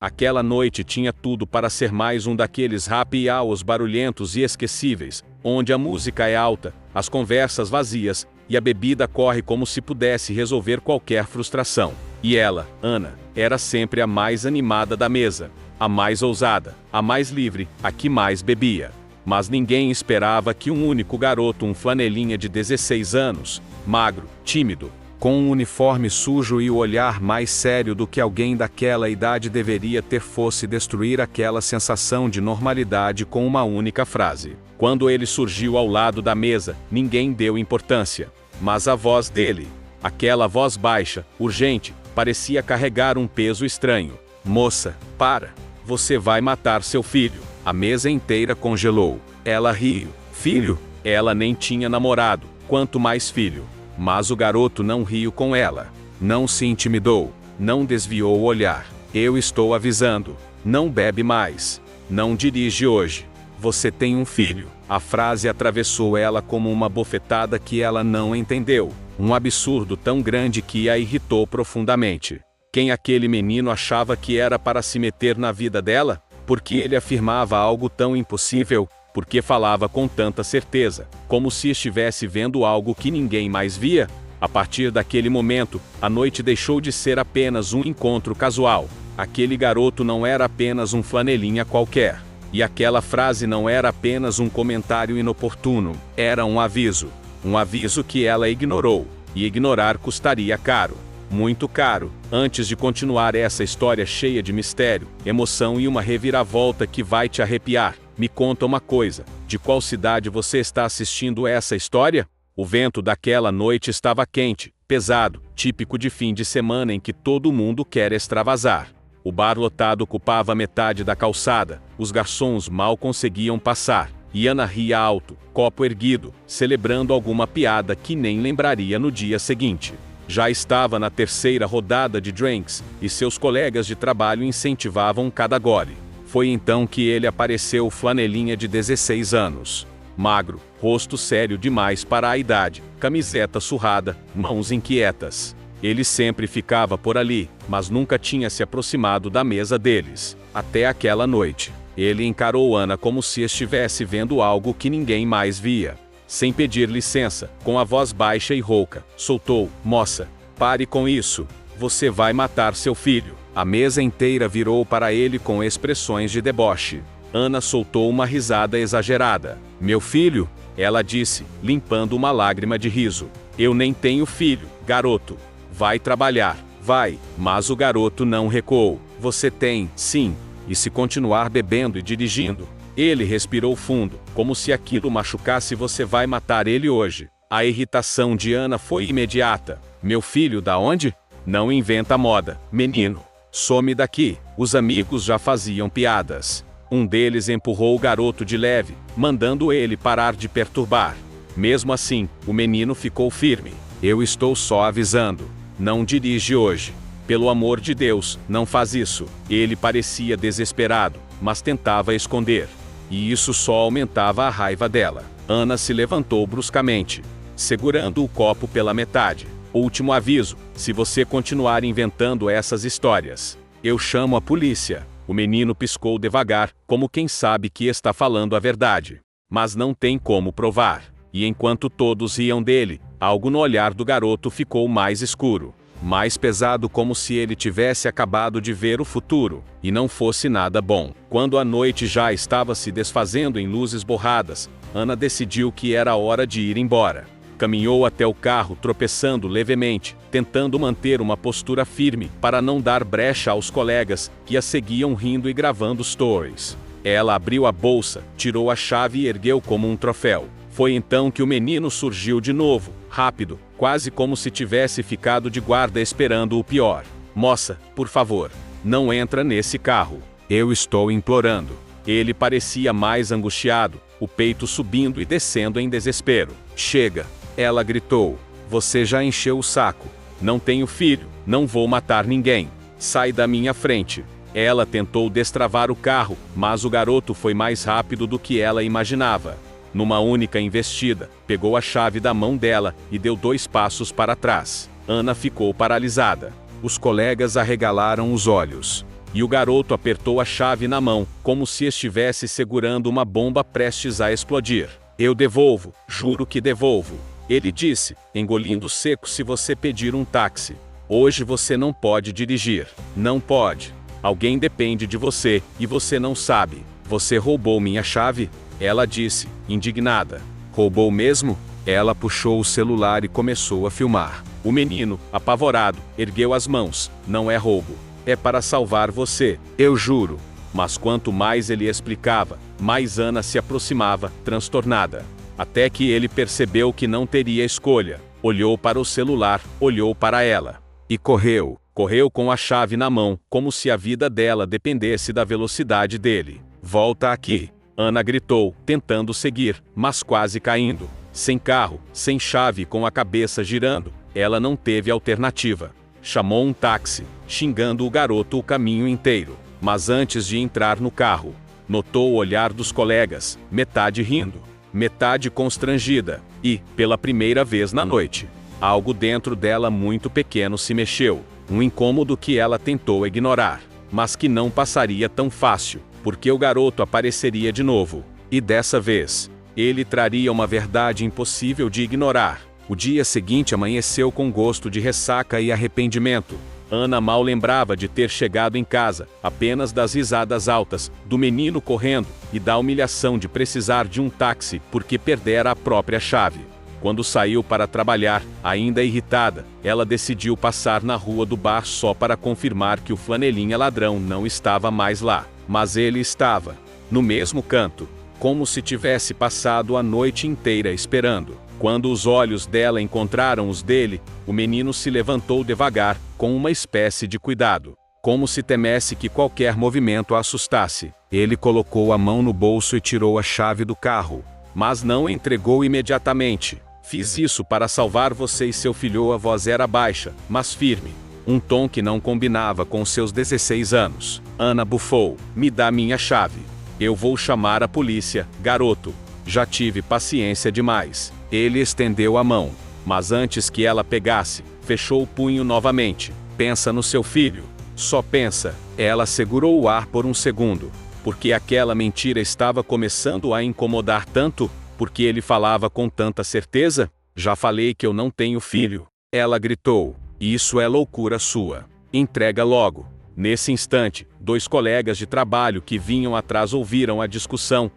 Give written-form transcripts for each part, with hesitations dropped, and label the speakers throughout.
Speaker 1: Aquela noite tinha tudo para ser mais um daqueles happy hours barulhentos e esquecíveis, onde a música é alta, as conversas vazias, e a bebida corre como se pudesse resolver qualquer frustração. E ela, Ana, era sempre a mais animada da mesa, a mais ousada, a mais livre, a que mais bebia. Mas ninguém esperava que um único garoto, um flanelinha de 16 anos, magro, tímido, com um uniforme sujo e o olhar mais sério do que alguém daquela idade deveria ter, fosse destruir aquela sensação de normalidade com uma única frase. Quando ele surgiu ao lado da mesa, ninguém deu importância. Mas a voz dele, aquela voz baixa, urgente, parecia carregar um peso estranho. Moça, para! Você vai matar seu filho. A mesa inteira congelou. Ela riu. Filho? Ela nem tinha namorado, quanto mais filho. Mas o garoto não riu com ela. Não se intimidou. Não desviou o olhar. Eu estou avisando. Não bebe mais. Não dirige hoje. Você tem um filho. A frase atravessou ela como uma bofetada que ela não entendeu. Um absurdo tão grande que a irritou profundamente. Quem aquele menino achava que era para se meter na vida dela? Por que ele afirmava algo tão impossível? Por que falava com tanta certeza, como se estivesse vendo algo que ninguém mais via? A partir daquele momento, a noite deixou de ser apenas um encontro casual. Aquele garoto não era apenas um flanelinha qualquer. E aquela frase não era apenas um comentário inoportuno, era um aviso. Um aviso que ela ignorou. E ignorar custaria caro. Muito caro. Antes de continuar essa história cheia de mistério, emoção e uma reviravolta que vai te arrepiar, me conta uma coisa: de qual cidade você está assistindo essa história? O vento daquela noite estava quente, pesado, típico de fim de semana em que todo mundo quer extravasar. O bar lotado ocupava metade da calçada, os garçons mal conseguiam passar, e Ana ria alto, copo erguido, celebrando alguma piada que nem lembraria no dia seguinte. Já estava na terceira rodada de drinks, e seus colegas de trabalho incentivavam cada gole. Foi então que ele apareceu, flanelinha de 16 anos. Magro, rosto sério demais para a idade, camiseta surrada, mãos inquietas. Ele sempre ficava por ali, mas nunca tinha se aproximado da mesa deles. Até aquela noite. Ele encarou Ana como se estivesse vendo algo que ninguém mais via. Sem pedir licença, com a voz baixa e rouca, soltou: moça, pare com isso. Você vai matar seu filho. A mesa inteira virou para ele com expressões de deboche. Ana soltou uma risada exagerada. Meu filho? Ela disse, limpando uma lágrima de riso. Eu nem tenho filho, garoto. Vai trabalhar, vai. Mas o garoto não recuou. Você tem, sim. E se continuar bebendo e dirigindo? Ele respirou fundo, como se aquilo machucasse. Você vai matar ele hoje. A irritação de Ana foi imediata. Meu filho da onde? Não inventa moda, menino. Some daqui. Os amigos já faziam piadas. Um deles empurrou o garoto de leve, mandando ele parar de perturbar. Mesmo assim, o menino ficou firme. Eu estou só avisando. Não dirige hoje. Pelo amor de Deus, não faz isso. Ele parecia desesperado, mas tentava esconder. E isso só aumentava a raiva dela. Ana se levantou bruscamente, segurando o copo pela metade. Último aviso: se você continuar inventando essas histórias, eu chamo a polícia. O menino piscou devagar, como quem sabe que está falando a verdade. Mas não tem como provar. E enquanto todos riam dele, algo no olhar do garoto ficou mais escuro. Mais pesado, como se ele tivesse acabado de ver o futuro, e não fosse nada bom. Quando a noite já estava se desfazendo em luzes borradas, Ana decidiu que era hora de ir embora. Caminhou até o carro, tropeçando levemente, tentando manter uma postura firme para não dar brecha aos colegas, que a seguiam rindo e gravando stories. Ela abriu a bolsa, tirou a chave e ergueu como um troféu. Foi então que o menino surgiu de novo, rápido, quase como se tivesse ficado de guarda esperando o pior. Moça, por favor, não entra nesse carro. Eu estou implorando. Ele parecia mais angustiado, o peito subindo e descendo em desespero. Chega! Ela gritou. Você já encheu o saco. Não tenho filho, não vou matar ninguém. Sai da minha frente. Ela tentou destravar o carro, mas o garoto foi mais rápido do que ela imaginava. Numa única investida, pegou a chave da mão dela e deu 2 passos para trás. Ana ficou paralisada. Os colegas arregalaram os olhos. e o garoto apertou a chave na mão, como se estivesse segurando uma bomba prestes a explodir. Eu devolvo, juro que devolvo. Ele disse, engolindo seco, se você pedir um táxi. Hoje você não pode dirigir. Não pode. Alguém depende de você, e você não sabe. Você roubou minha chave? Ela disse, indignada. Roubou mesmo? Ela puxou o celular e começou a filmar. O menino, apavorado, ergueu as mãos. Não é roubo. É para salvar você, eu juro. Mas quanto mais ele explicava, mais Ana se aproximava, transtornada. Até que ele percebeu que não teria escolha. Olhou para o celular, olhou para ela. E correu. Correu com a chave na mão, como se a vida dela dependesse da velocidade dele. Volta aqui. Ana gritou, tentando seguir, mas quase caindo. Sem carro, sem chave, com a cabeça girando, ela não teve alternativa. Chamou um táxi, xingando o garoto o caminho inteiro. Mas antes de entrar no carro, notou o olhar dos colegas, metade rindo, metade constrangida, e, pela primeira vez na noite, algo dentro dela muito pequeno se mexeu, um incômodo que ela tentou ignorar, mas que não passaria tão fácil, porque o garoto apareceria de novo, e dessa vez, ele traria uma verdade impossível de ignorar. O dia seguinte amanheceu com gosto de ressaca e arrependimento. Ana mal lembrava de ter chegado em casa, apenas das risadas altas, do menino correndo, e da humilhação de precisar de um táxi porque perdera a própria chave. Quando saiu para trabalhar, ainda irritada, ela decidiu passar na rua do bar só para confirmar que o flanelinha ladrão não estava mais lá. Mas ele estava, no mesmo canto, como se tivesse passado a noite inteira esperando. Quando os olhos dela encontraram os dele, o menino se levantou devagar, com uma espécie de cuidado, como se temesse que qualquer movimento a assustasse. Ele colocou a mão no bolso e tirou a chave do carro, mas não entregou imediatamente. Fiz isso para salvar você e seu filho. A voz era baixa, mas firme, um tom que não combinava com seus 16 anos. Ana bufou. Me dá minha chave. Eu vou chamar a polícia, garoto. Já tive paciência demais. Ele estendeu a mão, mas antes que ela pegasse, fechou o punho novamente. Pensa no seu filho. Só pensa. Ela segurou o ar por um segundo, porque aquela mentira estava começando a incomodar tanto, porque ele falava com tanta certeza. Já falei que eu não tenho filho. Ela gritou. Isso é loucura sua. Entrega logo. Nesse instante, dois colegas de trabalho que vinham atrás ouviram a discussão.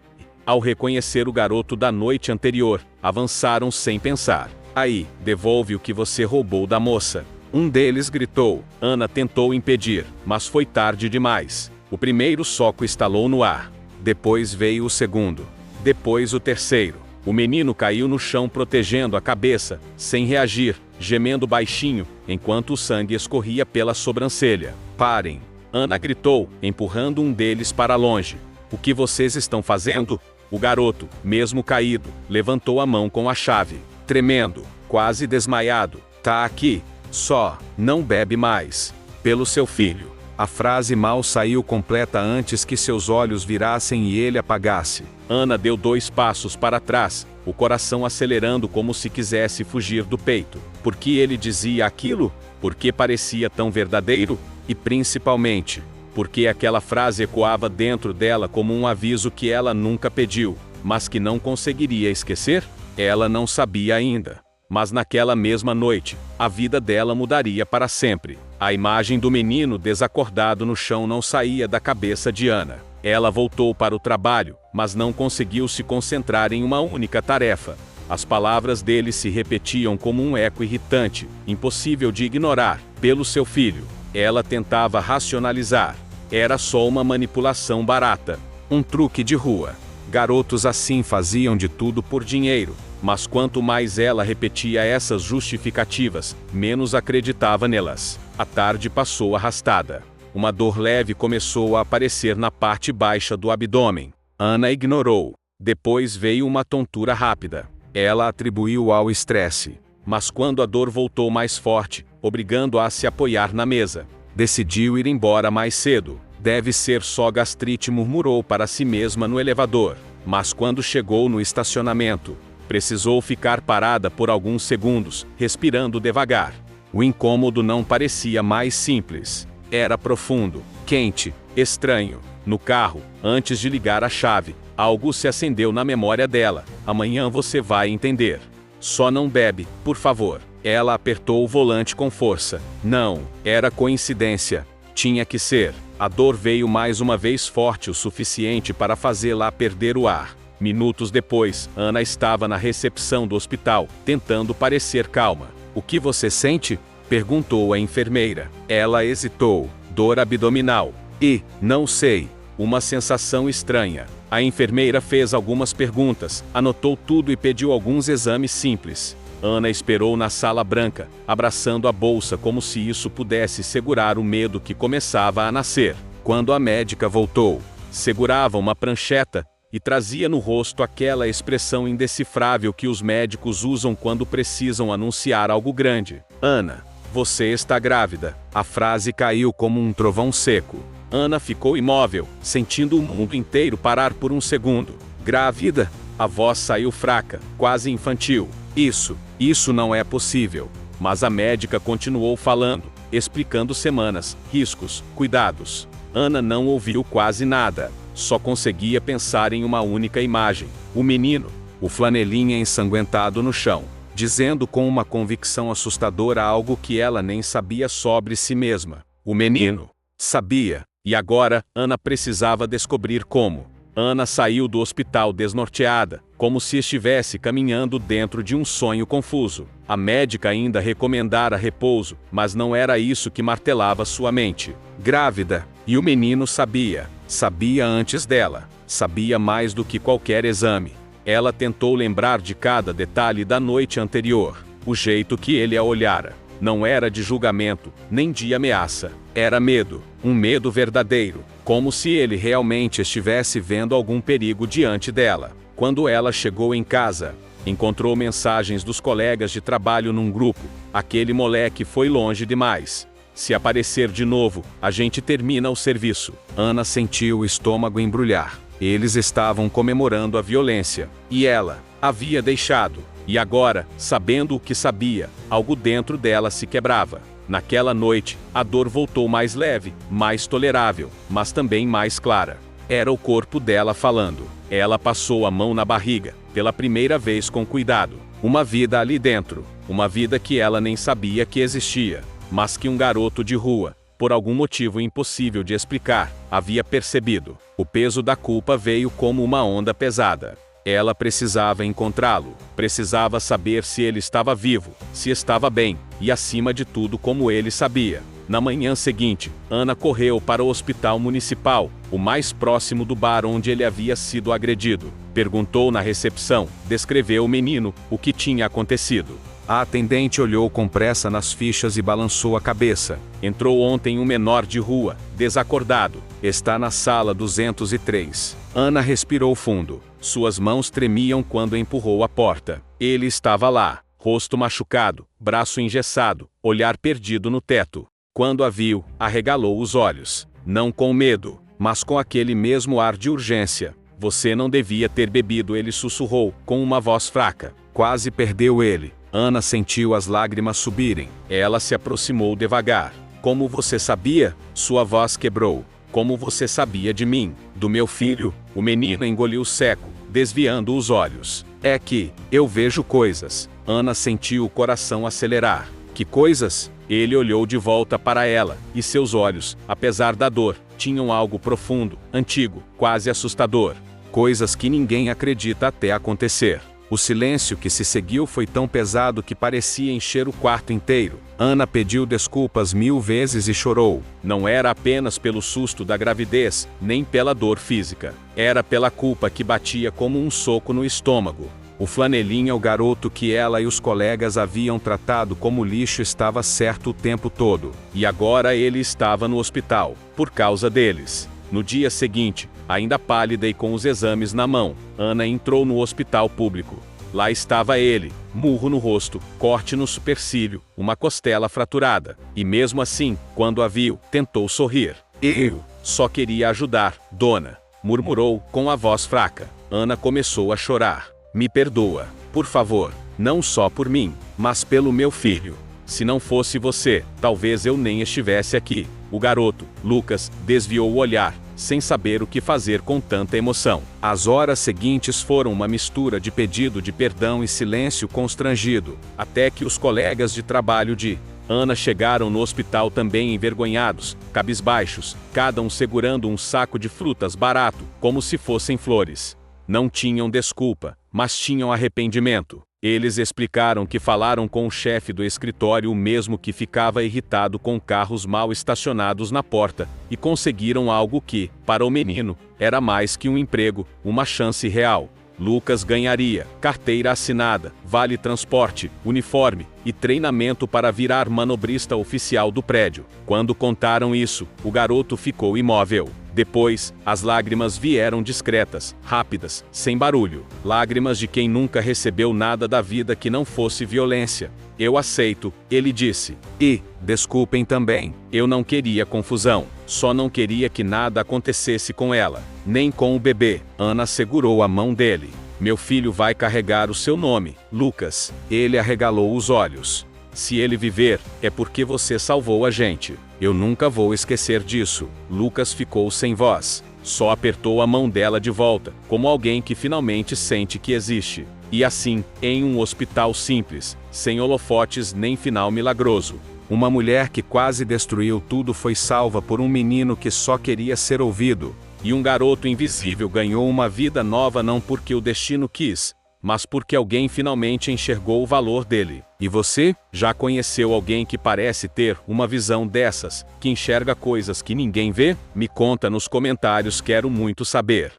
Speaker 1: Ao reconhecer o garoto da noite anterior, avançaram sem pensar. Aí, devolve o que você roubou da moça. Um deles gritou. Ana tentou impedir, mas foi tarde demais. O primeiro soco estalou no ar. Depois veio o segundo. Depois o terceiro. O menino caiu no chão protegendo a cabeça, sem reagir, gemendo baixinho, enquanto o sangue escorria pela sobrancelha. Parem! Ana gritou, empurrando um deles para longe. O que vocês estão fazendo? O garoto, mesmo caído, levantou a mão com a chave, tremendo, quase desmaiado. Tá aqui. Só, não bebe mais. Pelo seu filho. A frase mal saiu completa antes que seus olhos virassem e ele apagasse. Ana deu 2 passos para trás, o coração acelerando como se quisesse fugir do peito. Por que ele dizia aquilo? Porque parecia tão verdadeiro? E principalmente, porque aquela frase ecoava dentro dela como um aviso que ela nunca pediu, mas que não conseguiria esquecer? Ela não sabia ainda. Mas naquela mesma noite, a vida dela mudaria para sempre. A imagem do menino desacordado no chão não saía da cabeça de Ana. Ela voltou para o trabalho, mas não conseguiu se concentrar em uma única tarefa. As palavras dele se repetiam como um eco irritante, impossível de ignorar. Pelo seu filho. Ela tentava racionalizar. Era só uma manipulação barata. Um truque de rua. Garotos assim faziam de tudo por dinheiro. Mas quanto mais ela repetia essas justificativas, menos acreditava nelas. A tarde passou arrastada. Uma dor leve começou a aparecer na parte baixa do abdômen. Ana ignorou. Depois veio uma tontura rápida. Ela atribuiu ao estresse. Mas quando a dor voltou mais forte, obrigando-a a se apoiar na mesa, decidiu ir embora mais cedo. Deve ser só gastrite, murmurou para si mesma no elevador. Mas quando chegou no estacionamento, precisou ficar parada por alguns segundos, respirando devagar. O incômodo não parecia mais simples. Era profundo, quente, estranho. No carro, antes de ligar a chave, algo se acendeu na memória dela. Amanhã você vai entender. Só não bebe, por favor. Ela apertou o volante com força. Não, era coincidência. Tinha que ser. A dor veio mais uma vez forte o suficiente para fazê-la perder o ar. Minutos depois, Ana estava na recepção do hospital, tentando parecer calma. O que você sente? Perguntou a enfermeira. Ela hesitou. Dor abdominal. E, não sei, uma sensação estranha. A enfermeira fez algumas perguntas, anotou tudo e pediu alguns exames simples. Ana esperou na sala branca, abraçando a bolsa como se isso pudesse segurar o medo que começava a nascer. Quando a médica voltou, segurava uma prancheta e trazia no rosto aquela expressão indecifrável que os médicos usam quando precisam anunciar algo grande. Ana, você está grávida. A frase caiu como um trovão seco. Ana ficou imóvel, sentindo o mundo inteiro parar por um segundo. Grávida? A voz saiu fraca, quase infantil. Isso não é possível. Mas a médica continuou falando, explicando semanas, riscos, cuidados. Ana não ouviu quase nada. Só conseguia pensar em uma única imagem. O menino, o flanelinha ensanguentado no chão, dizendo com uma convicção assustadora algo que ela nem sabia sobre si mesma. O menino sabia. E agora, Ana precisava descobrir como. Ana saiu do hospital desnorteada, como se estivesse caminhando dentro de um sonho confuso. A médica ainda recomendara repouso, mas não era isso que martelava sua mente. Grávida. E o menino sabia. Sabia antes dela. Sabia mais do que qualquer exame. Ela tentou lembrar de cada detalhe da noite anterior. O jeito que ele a olhara. Não era de julgamento, nem de ameaça. Era medo, um medo verdadeiro, como se ele realmente estivesse vendo algum perigo diante dela. Quando ela chegou em casa, encontrou mensagens dos colegas de trabalho num grupo. Aquele moleque foi longe demais. Se aparecer de novo, a gente termina o serviço. Ana sentiu o estômago embrulhar. Eles estavam comemorando a violência. E ela havia deixado. E agora, sabendo o que sabia, algo dentro dela se quebrava. Naquela noite, a dor voltou mais leve, mais tolerável, mas também mais clara. Era o corpo dela falando. Ela passou a mão na barriga, pela primeira vez com cuidado. Uma vida ali dentro, uma vida que ela nem sabia que existia, mas que um garoto de rua, por algum motivo impossível de explicar, havia percebido. O peso da culpa veio como uma onda pesada. Ela precisava encontrá-lo, precisava saber se ele estava vivo, se estava bem, e acima de tudo como ele sabia. Na manhã seguinte, Ana correu para o hospital municipal, o mais próximo do bar onde ele havia sido agredido. Perguntou na recepção, descreveu o menino, o que tinha acontecido. A atendente olhou com pressa nas fichas e balançou a cabeça. Entrou ontem um menor de rua, desacordado. Está na sala 203. Ana respirou fundo. Suas mãos tremiam quando empurrou a porta. Ele estava lá, rosto machucado, braço engessado, olhar perdido no teto. Quando a viu, arregalou os olhos. Não com medo, mas com aquele mesmo ar de urgência. Você não devia ter bebido, ele sussurrou, com uma voz fraca. Quase perdeu ele. Ana sentiu as lágrimas subirem. Ela se aproximou devagar. Como você sabia? Sua voz quebrou. Como você sabia de mim? Do meu filho? O menino engoliu seco, desviando os olhos. É que, eu vejo coisas. Ana sentiu o coração acelerar. Que coisas? Ele olhou de volta para ela, e seus olhos, apesar da dor, tinham algo profundo, antigo, quase assustador. Coisas que ninguém acredita até acontecer. O silêncio que se seguiu foi tão pesado que parecia encher o quarto inteiro. Ana pediu desculpas 1000 vezes e chorou. Não era apenas pelo susto da gravidez, nem pela dor física. Era pela culpa que batia como um soco no estômago. O flanelinha, o garoto que ela e os colegas haviam tratado como lixo, estava certo o tempo todo. E agora ele estava no hospital, por causa deles. No dia seguinte, ainda pálida e com os exames na mão, Ana entrou no hospital público. Lá estava ele, murro no rosto, corte no supercílio, uma costela fraturada. E mesmo assim, quando a viu, tentou sorrir. Eu só queria ajudar, dona, murmurou com a voz fraca. Ana começou a chorar. Me perdoa, por favor, não só por mim, mas pelo meu filho. Se não fosse você, talvez eu nem estivesse aqui. O garoto, Lucas, desviou o olhar, sem saber o que fazer com tanta emoção. As horas seguintes foram uma mistura de pedido de perdão e silêncio constrangido, até que os colegas de trabalho de Ana chegaram no hospital também envergonhados, cabisbaixos, cada um segurando um saco de frutas barato, como se fossem flores. Não tinham desculpa, mas tinham arrependimento. Eles explicaram que falaram com o chefe do escritório, o mesmo que ficava irritado com carros mal estacionados na porta, e conseguiram algo que, para o menino, era mais que um emprego, uma chance real. Lucas ganharia carteira assinada, vale transporte, uniforme e treinamento para virar manobrista oficial do prédio. Quando contaram isso, o garoto ficou imóvel. Depois, as lágrimas vieram discretas, rápidas, sem barulho. Lágrimas de quem nunca recebeu nada da vida que não fosse violência. Eu aceito, ele disse. E, desculpem também, eu não queria confusão. Só não queria que nada acontecesse com ela, nem com o bebê. Ana segurou a mão dele. Meu filho vai carregar o seu nome, Lucas. Ele arregalou os olhos. Se ele viver, é porque você salvou a gente. Eu nunca vou esquecer disso. Lucas ficou sem voz. Só apertou a mão dela de volta, como alguém que finalmente sente que existe. E assim, em um hospital simples, sem holofotes nem final milagroso. Uma mulher que quase destruiu tudo foi salva por um menino que só queria ser ouvido. E um garoto invisível ganhou uma vida nova não porque o destino quis, mas porque alguém finalmente enxergou o valor dele. E você? Já conheceu alguém que parece ter uma visão dessas, que enxerga coisas que ninguém vê? Me conta nos comentários, quero muito saber.